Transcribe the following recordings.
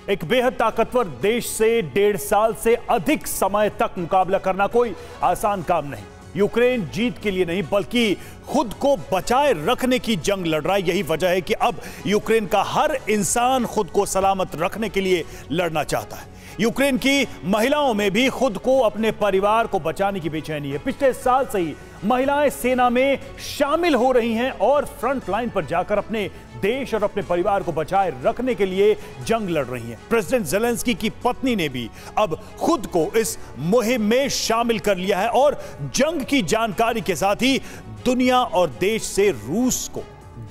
एक बेहद ताकतवर देश से 1.5 साल से अधिक समय तक मुकाबला करना कोई आसान काम नहीं। यूक्रेन जीत के लिए नहीं बल्कि खुद को बचाए रखने की जंग लड़ रहा है। यही वजह है कि अब यूक्रेन का हर इंसान खुद को सलामत रखने के लिए लड़ना चाहता है। यूक्रेन की महिलाओं में भी खुद को, अपने परिवार को बचाने की बेचैनी है। पिछले साल से ही महिलाएं सेना में शामिल हो रही हैं और फ्रंट लाइन पर जाकर अपने देश और अपने परिवार को बचाए रखने के लिए जंग लड़ रही हैं। प्रेसिडेंट ज़ेलेंस्की की पत्नी ने भी अब खुद को इस मुहिम में शामिल कर लिया है और जंग की जानकारी के साथ ही दुनिया और देश से रूस को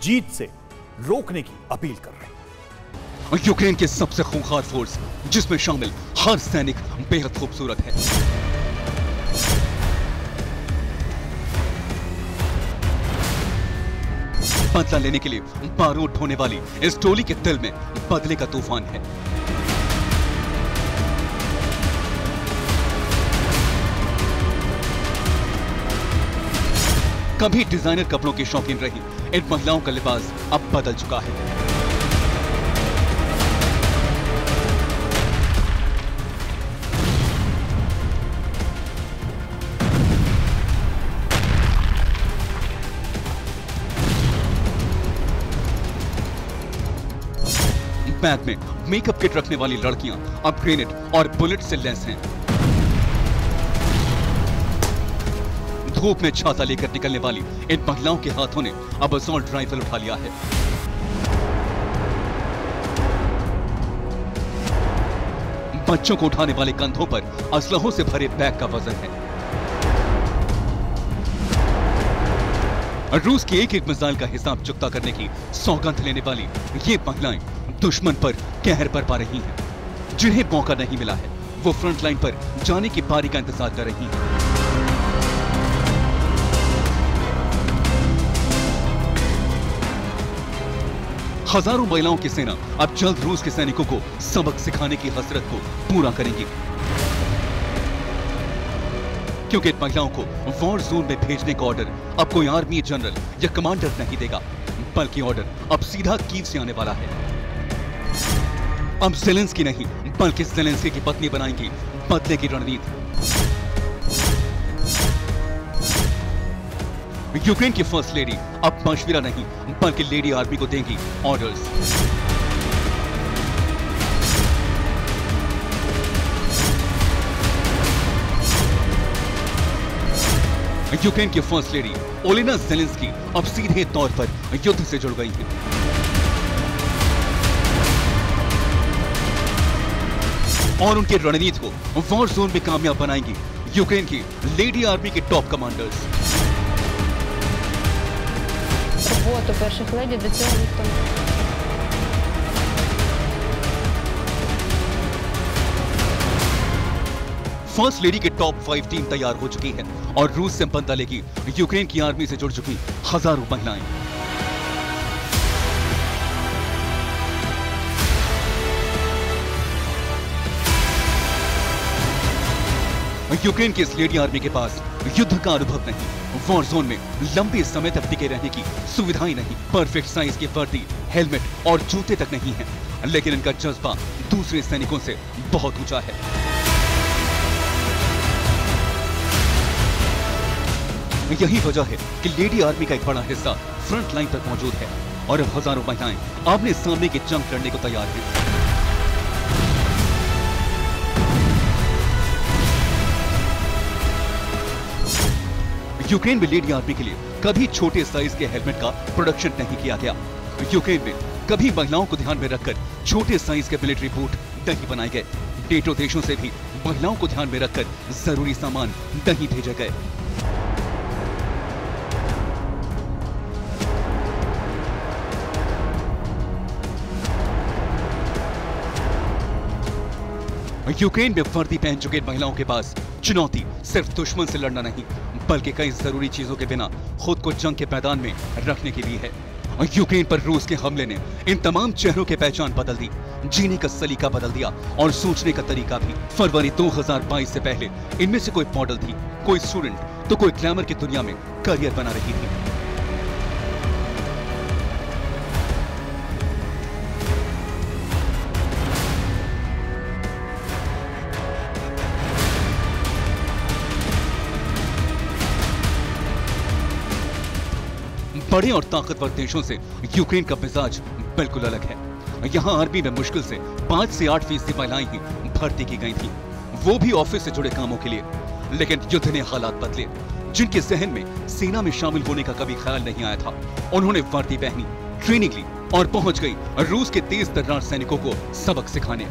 जीत से रोकने की अपील कर रहे हैं। यूक्रेन के सबसे खूंखार फोर्स, जिसमें शामिल हर सैनिक बेहद खूबसूरत है। बदला लेने के लिए बारूद ढोने वाली इस टोली के दिल में बदले का तूफान है। कभी डिजाइनर कपड़ों की शौकीन रही इन महिलाओं का लिबास अब बदल चुका है। बैग में मेकअप किट रखने वाली लड़कियां अब ग्रेनेड और बुलेट से लैस हैं। धूप में छाता लेकर निकलने वाली इन महिलाओं के हाथों ने अब असॉल्ट राइफल उठा लिया है। बच्चों को उठाने वाले कंधों पर असलहों से भरे बैग का वजन है। रूस की एक मिसाइल का हिसाब चुकता करने की सौगंध लेने वाली ये महिलाएं दुश्मन पर कहर बरपा रही हैं। जिन्हें मौका नहीं मिला है वो फ्रंट लाइन पर जाने की बारी का इंतजार कर रही हैं। हजारों महिलाओं की सेना अब जल्द रूस के सैनिकों को सबक सिखाने की हसरत को पूरा करेंगी, क्योंकि इन महिलाओं को वॉर जोन में भेजने का ऑर्डर अब कोई आर्मी जनरल या कमांडर नहीं देगा, बल्कि ऑर्डर अब सीधा कीव से आने वाला है। अब ज़ेलेंस्की नहीं बल्कि ज़ेलेंस्की की पत्नी बनाएंगी बदले की रणनीति। यूक्रेन की फर्स्ट लेडी अब मशविरा नहीं बल्कि लेडी आर्मी को देंगी ऑर्डर्स। यूक्रेन की फर्स्ट लेडी ओलेना ज़ेलेंस्की अब सीधे तौर पर युद्ध से जुड़ गई हैं। और उनके रणनीति को वॉर जोन में कामयाब बनाएंगी यूक्रेन की लेडी आर्मी के टॉप कमांडर्स। Роботу перших леді до цього ніхто не. फर्स्ट लेडी की टॉप 5 टीम तैयार हो चुकी है और रूस से बदला लेगी यूक्रेन की आर्मी से जुड़ चुकी हजारों महिलाएं। यूक्रेन की इस लेडी आर्मी के पास युद्ध का अनुभव नहीं, वॉर जोन में लंबे समय तक टिके रहने की सुविधाएं नहीं, परफेक्ट साइज की वर्दी, हेलमेट और जूते तक नहीं है, लेकिन इनका जज्बा दूसरे सैनिकों से बहुत ऊंचा है। यही वजह है कि लेडी आर्मी का एक बड़ा हिस्सा फ्रंट लाइन पर मौजूद है और अब हजारों महिलाएं आमने सामने की जंग लड़ने को तैयार हैं। यूक्रेन में लेडी आर्मी के लिए कभी छोटे साइज के हेलमेट का प्रोडक्शन नहीं किया गया। यूक्रेन में कभी महिलाओं को ध्यान में रखकर छोटे साइज के मिलिट्री बूट नहीं बनाए गए। नेटो देशों से भी महिलाओं को ध्यान में रखकर जरूरी सामान नहीं भेजे गए। यूक्रेन में वर्दी पहन चुके महिलाओं के पास चुनौती सिर्फ दुश्मन से लड़ना नहीं बल्कि कई जरूरी चीजों के बिना खुद को जंग के मैदान में रखने के लिए है। यूक्रेन पर रूस के हमले ने इन तमाम चेहरों की पहचान बदल दी, जीने का सलीका बदल दिया और सोचने का तरीका भी। फरवरी 2022 से पहले इनमें से कोई मॉडल थी, कोई स्टूडेंट तो कोई ग्लैमर की दुनिया में करियर बना रही थी। बड़े और ताकतवर देशों से यूक्रेन का मिजाज बिल्कुल अलग है। यहाँ आर्मी में मुश्किल से 5 से 8% महिलाएं ही भर्ती की गई थी, वो भी ऑफिस से जुड़े कामों के लिए। लेकिन युद्ध ने हालात बदले। जिनके जहन में सेना में शामिल होने का कभी ख्याल नहीं आया था, उन्होंने वर्दी पहनी, ट्रेनिंग ली और पहुंच गई रूस के तेज तर्रार सैनिकों को सबक सिखाने।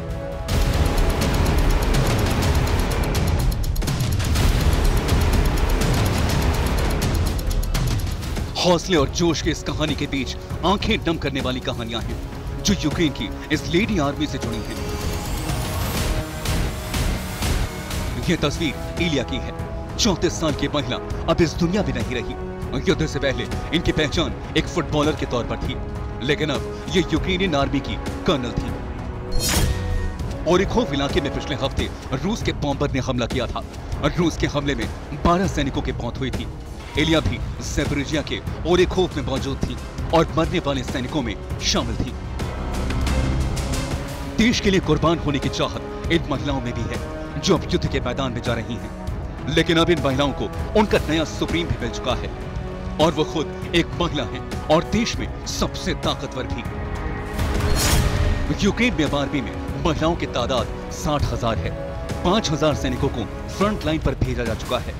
हौसले और जोश के इस कहानी के बीच आंखें नम करने वाली कहानियां हैं जो यूक्रेन की इस लेडी आर्मी से जुड़ी हैं। यह तस्वीर इलिया की है। 34 साल की महिला अब इस दुनिया में नहीं रही। युद्ध से पहले इनकी पहचान एक फुटबॉलर के तौर पर थी, लेकिन अब ये यूक्रेनियन आर्मी की कर्नल थी। ओरिखोव इलाके में पिछले हफ्ते रूस के बॉम्बर ने हमला किया था। रूस के हमले में 12 सैनिकों की मौत हुई थी। इलिया भी ज़ैपोरिजिया के ओरिखोव में मौजूद थी और मरने वाले सैनिकों में शामिल थी। देश के लिए कुर्बान होने की चाहत इन महिलाओं में भी है जो अब युद्ध के मैदान में जा रही हैं। लेकिन अब इन महिलाओं को उनका नया सुप्रीम भी मिल चुका है और वो खुद एक महिला है और देश में सबसे ताकतवर भी। यूक्रेन में आर्मी में महिलाओं की तादाद 60,000 है। 5,000 सैनिकों को फ्रंट लाइन पर भेजा जा चुका है।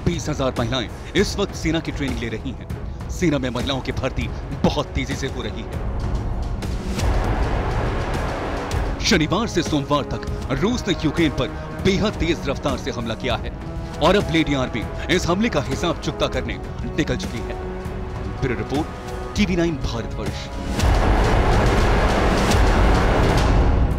20,000 महिलाएं इस वक्त सेना की ट्रेनिंग ले रही हैं। सेना में महिलाओं की भर्ती बहुत तेजी से हो रही है। शनिवार से सोमवार तक रूस ने यूक्रेन पर बेहद तेज रफ्तार से हमला किया है और अब लेडी आर्मी इस हमले का हिसाब चुकता करने निकल चुकी है। Bureau report, TV9 Bharatvarsh.